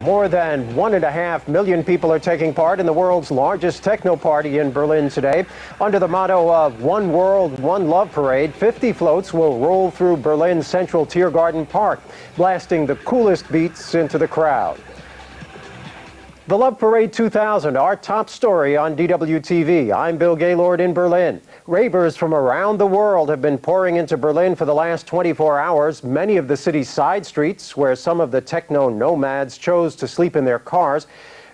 More than 1.5 million people are taking part in the world's largest techno party in Berlin today. Under the motto of One World, One Love Parade, 50 floats will roll through Berlin's central Tiergarten Park, blasting the coolest beats into the crowd. The Love Parade 2000, our top story on DWTV. I'm Bill Gaylord in Berlin. Ravers from around the world have been pouring into Berlin for the last 24 hours. Many of the city's side streets, where some of the techno nomads chose to sleep in their cars,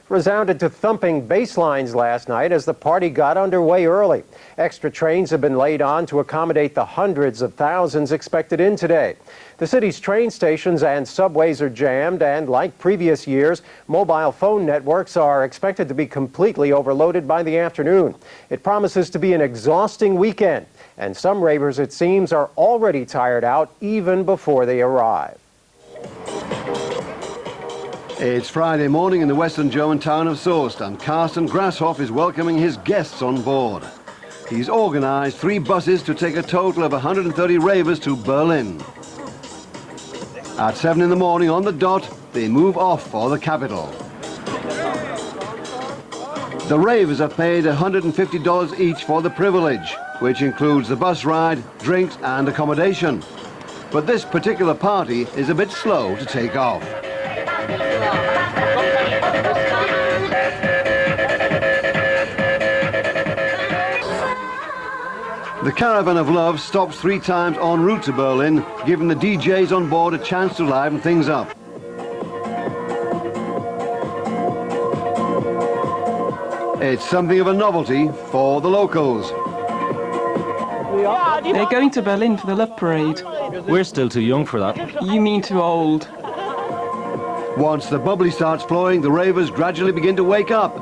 resounded to thumping bass lines last night as the party got underway early. Extra trains have been laid on to accommodate the hundreds of thousands expected in today. The city's train stations and subways are jammed, and like previous years, mobile phone networks are expected to be completely overloaded by the afternoon. It promises to be an exhausting weekend, and some ravers, it seems, are already tired out even before they arrive. It's Friday morning in the western German town of Soest, and Carsten Grasshoff is welcoming his guests on board. He's organized 3 buses to take a total of 130 ravers to Berlin. At 7 in the morning on the dot, they move off for the capital. The ravers are paid $150 each for the privilege, which includes the bus ride, drinks and accommodation. But this particular party is a bit slow to take off. The Caravan of Love stops 3 times en route to Berlin, giving the DJs on board a chance to liven things up. It's something of a novelty for the locals. They're going to Berlin for the Love Parade. We're still too young for that. You mean too old? Once the bubbly starts flowing, the ravers gradually begin to wake up.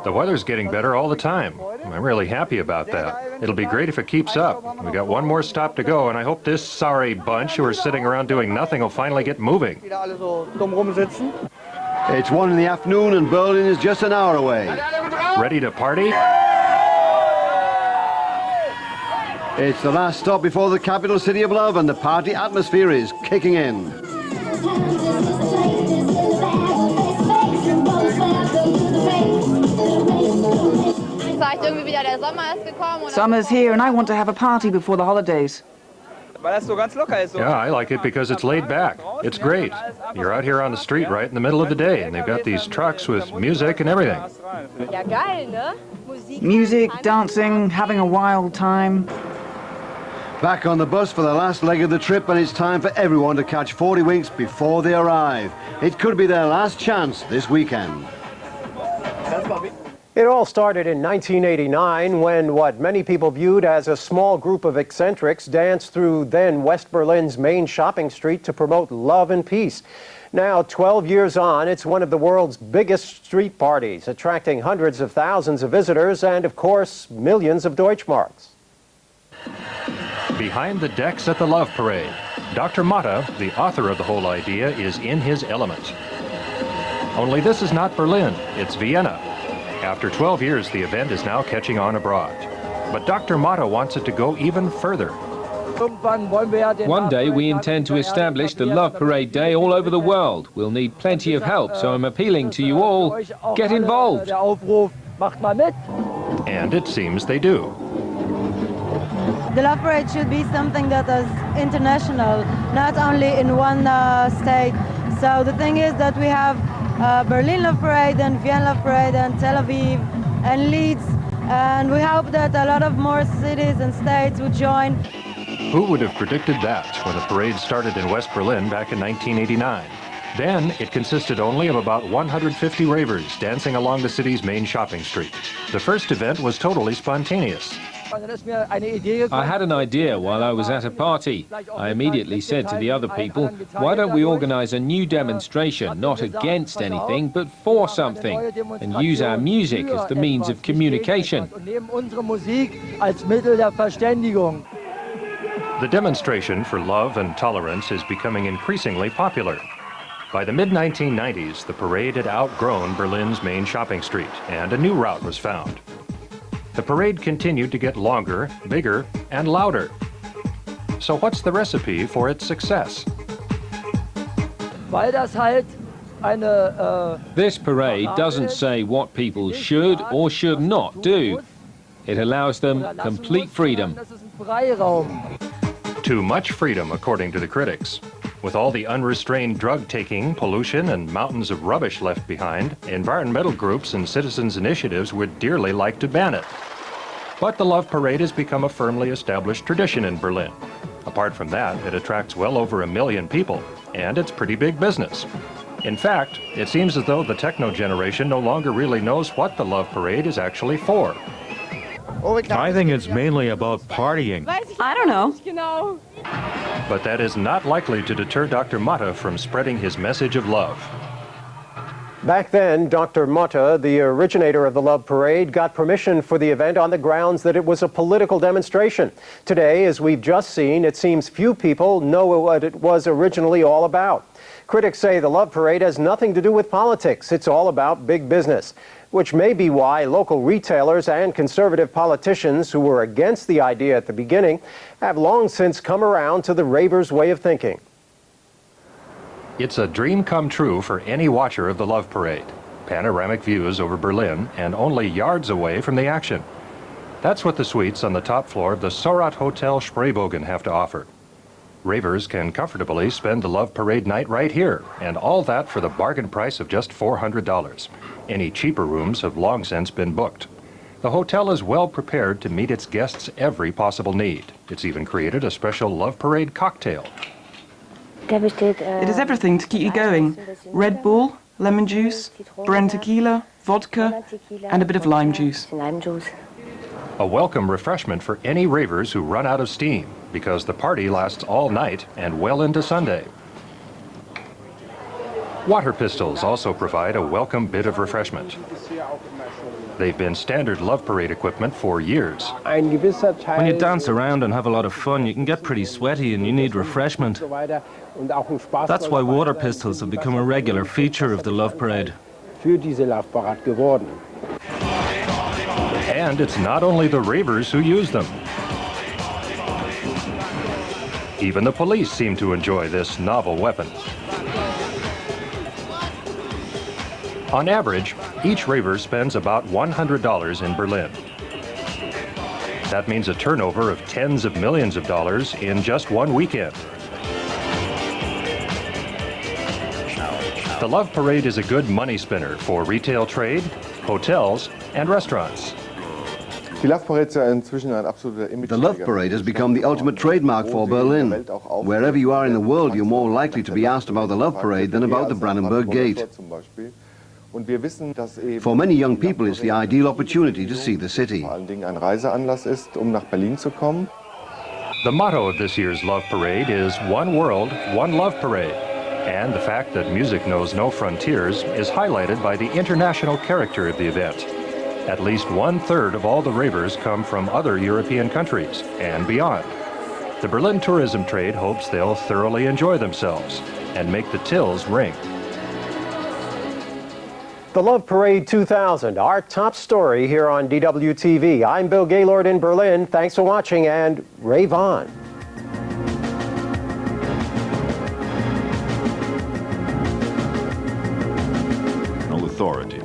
The weather's getting better all the time. I'm really happy about that. It'll be great if it keeps up. We got 1 more stop to go, and I hope this sorry bunch who are sitting around doing nothing will finally get moving. It's 1 in the afternoon and Berlin is just an hour away. Ready to party? It's the last stop before the capital city of love, and the party atmosphere is kicking in. Summer's here and I want to have a party before the holidays. Yeah, I like it because it's laid back. It's great. You're out here on the street right in the middle of the day, and they've got these trucks with music and everything. Music, dancing, having a wild time. Back on the bus for the last leg of the trip, and it's time for everyone to catch 40 winks before they arrive. It could be their last chance this weekend. It all started in 1989 when what many people viewed as a small group of eccentrics danced through then West Berlin's main shopping street to promote love and peace. Now, 12 years on, it's one of the world's biggest street parties, attracting hundreds of thousands of visitors and, of course, millions of Deutschmarks. Behind the decks at the Love Parade, Dr. Motta, the author of the whole idea, is in his element. Only this is not Berlin, it's Vienna. After 12 years, the event is now catching on abroad. But Dr. Motta wants it to go even further. One day we intend to establish the Love Parade Day all over the world. We'll need plenty of help, so I'm appealing to you all, get involved. And it seems they do. The Love Parade should be something that is international, not only in one state. So the thing is that we have Berlin Love Parade and Vienna Love Parade and Tel Aviv and Leeds, and we hope that a lot of more cities and states would join. Who would have predicted that when the parade started in West Berlin back in 1989? Then it consisted only of about 150 ravers dancing along the city's main shopping street. The first event was totally spontaneous. I had an idea while I was at a party. I immediately said to the other people, why don't we organize a new demonstration, not against anything, but for something, and use our music as the means of communication. The demonstration for love and tolerance is becoming increasingly popular. By the mid-1990s, the parade had outgrown Berlin's main shopping street, and a new route was found. The parade continued to get longer, bigger, and louder. So what's the recipe for its success? This parade doesn't say what people should or should not do. It allows them complete freedom. Too much freedom, according to the critics. With all the unrestrained drug taking, pollution, and mountains of rubbish left behind, environmental groups and citizens' initiatives would dearly like to ban it. But the Love Parade has become a firmly established tradition in Berlin. Apart from that, it attracts well over 1 million people, and it's pretty big business. In fact, it seems as though the techno generation no longer really knows what the Love Parade is actually for. I think it's mainly about partying. I don't know. But that is not likely to deter Dr. Motta from spreading his message of love. Back then, Dr. Motta, the originator of the Love Parade, got permission for the event on the grounds that it was a political demonstration. Today, as we've just seen, it seems few people know what it was originally all about. Critics say the Love Parade has nothing to do with politics. It's all about big business, which may be why local retailers and conservative politicians who were against the idea at the beginning have long since come around to the ravers' way of thinking. It's a dream come true for any watcher of the Love Parade. Panoramic views over Berlin and only yards away from the action. That's what the suites on the top floor of the Sorat Hotel Spreebogen have to offer. Ravers can comfortably spend the Love Parade night right here, and all that for the bargain price of just $400. Any cheaper rooms have long since been booked. The hotel is well prepared to meet its guests' every possible need. It's even created a special Love Parade cocktail. It has everything to keep you going. Red Bull, lemon juice, Bren tequila, vodka, and a bit of lime juice. A welcome refreshment for any ravers who run out of steam, because the party lasts all night and well into Sunday. Water pistols also provide a welcome bit of refreshment. They've been standard Love Parade equipment for years. When you dance around and have a lot of fun, you can get pretty sweaty and you need refreshment. That's why water pistols have become a regular feature of the Love Parade. And it's not only the ravers who use them. Even the police seem to enjoy this novel weapon. On average, each raver spends about $100 in Berlin. That means a turnover of tens of millions of dollars in just one weekend. The Love Parade is a good money spinner for retail trade, hotels, and restaurants. The Love Parade has become the ultimate trademark for Berlin. Wherever you are in the world, you're more likely to be asked about the Love Parade than about the Brandenburg Gate. For many young people, it's the ideal opportunity to see the city. The motto of this year's Love Parade is One World, One Love Parade. And the fact that music knows no frontiers is highlighted by the international character of the event. At least 1/3 of all the ravers come from other European countries and beyond. The Berlin tourism trade hopes they'll thoroughly enjoy themselves and make the tills ring. The Love Parade 2000, our top story here on DWTV. I'm Bill Gaylord in Berlin. Thanks for watching and rave on. Authority.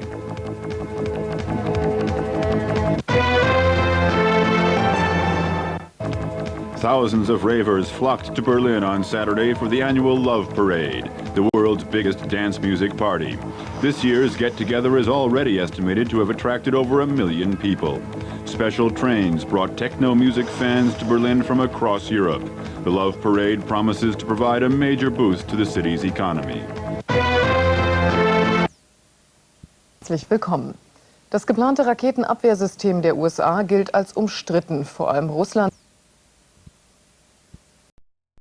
Thousands of ravers flocked to Berlin on Saturday for the annual Love Parade, the world's biggest dance music party. This year's get-together is already estimated to have attracted over 1 million people. Special trains brought techno music fans to Berlin from across Europe. The Love Parade promises to provide a major boost to the city's economy. Herzlich willkommen. Das geplante Raketenabwehrsystem der USA gilt als umstritten, vor allem Russland.